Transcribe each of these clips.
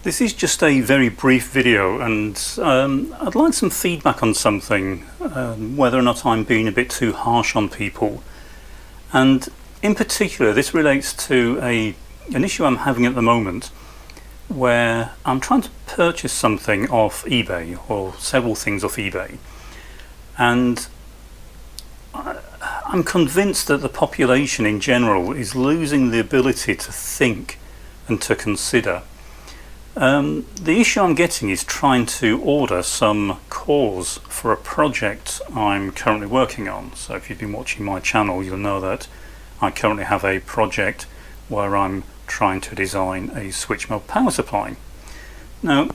This is just a very brief video, and I'd like some feedback on something, whether or not I'm being a bit too harsh on people. And in particular, this relates to an issue I'm having at the moment, where I'm trying to purchase something off eBay, or several things off eBay, and I'm convinced that the population in general is losing the ability to think and to consider. The issue I'm getting is trying to order some cores for a project I'm currently working on. So if you've been watching my channel, you'll know that I currently have a project where I'm trying to design a switch mode power supply. Now,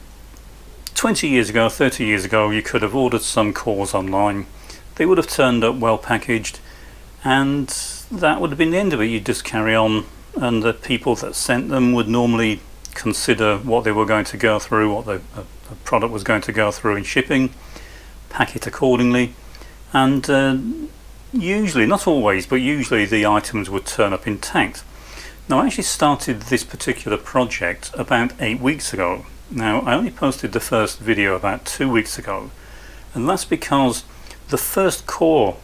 20 years ago, 30 years ago, you could have ordered some cores online. They would have turned up well packaged, and that would have been the end of it. You'd just carry on, and the people that sent them would normally consider what they were going to go through, what the product was going to go through in shipping, pack it accordingly, and usually, not always, but usually the items would turn up intact. Now, I actually started this particular project about 8 weeks ago. Now, I only posted the first video about 2 weeks ago, and that's because the first core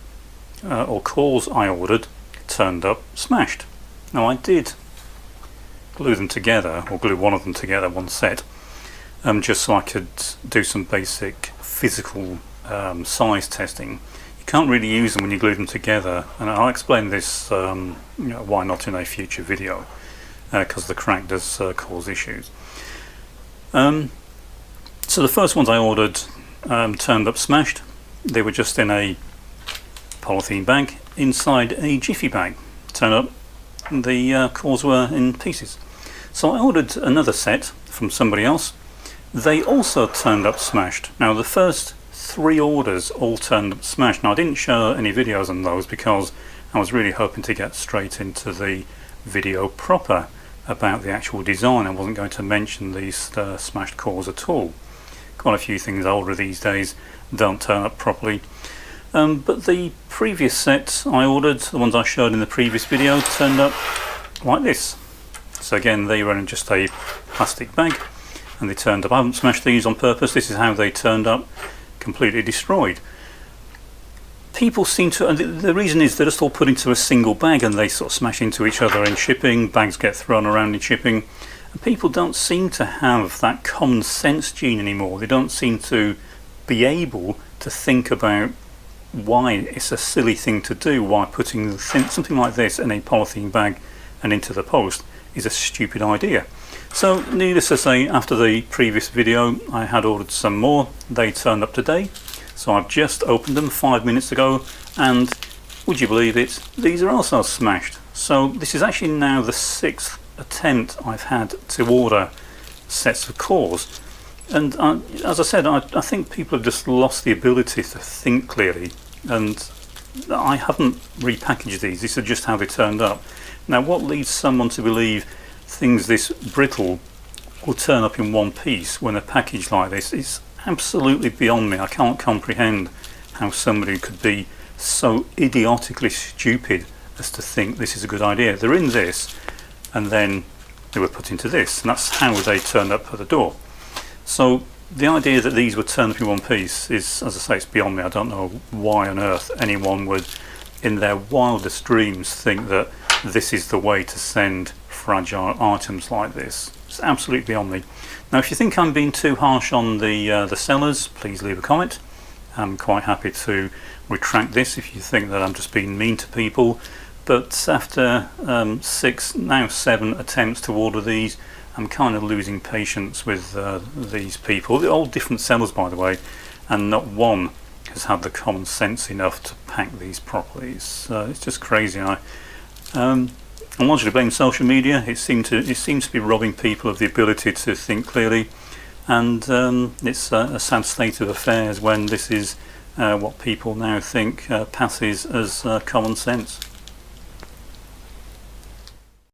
or cores I ordered turned up smashed. Now, I did glue them together, or glue one of them together, one set, just so I could do some basic physical size testing. You can't really use them when you glue them together, and I'll explain this why not in a future video, because the crack does cause issues. So the first ones I ordered turned up smashed. They were just in a polythene bag inside a jiffy bag. Turned up, the cores were in pieces. So I ordered another set from somebody else. They also turned up smashed. Now, the first 3 orders all turned up smashed. Now, I didn't show any videos on those because I was really hoping to get straight into the video proper about the actual design. I wasn't going to mention these smashed cores at all. Quite a few things I order these days don't turn up properly. But the previous set I ordered, the ones I showed in the previous video, turned up like this. So again, they were in just a plastic bag, and they turned up. I haven't smashed these on purpose. This is how they turned up, completely destroyed. People seem to, and the reason is they're just all put into a single bag and they sort of smash into each other in shipping. Bags get thrown around in shipping, and people don't seem to have that common sense gene anymore. They don't seem to be able to think about why it's a silly thing to do, why putting something like this in a polythene bag and into the post is a stupid idea. So needless to say, after the previous video I had ordered some more. They turned up today, so I've just opened them 5 minutes ago, and would you believe it, these are also smashed. So this is actually now the 6th attempt I've had to order sets of cores. And as I said, I think people have just lost the ability to think clearly, and I haven't repackaged these. These are just how they turned up. Now, what leads someone to believe things this brittle will turn up in one piece when a package like this is absolutely beyond me. I can't comprehend how somebody could be so idiotically stupid as to think this is a good idea. They're in this, and then they were put into this, and that's how they turned up at the door. So the idea that these would turn up in one piece is, as I say, it's beyond me. I don't know why on earth anyone would, in their wildest dreams, think that this is the way to send fragile items like this. It's absolutely beyond me. Now, if you think I'm being too harsh on the sellers, please leave a comment. I'm quite happy to retract this if you think that I'm just being mean to people. But after 6, now 7 attempts to order these, I'm kind of losing patience with these people. They're all different sellers, by the way, and not one has had the common sense enough to pack these properly. It's just crazy. I'm largely to blame social media. It seems to be robbing people of the ability to think clearly, and it's a sad state of affairs when this is what people now think passes as common sense.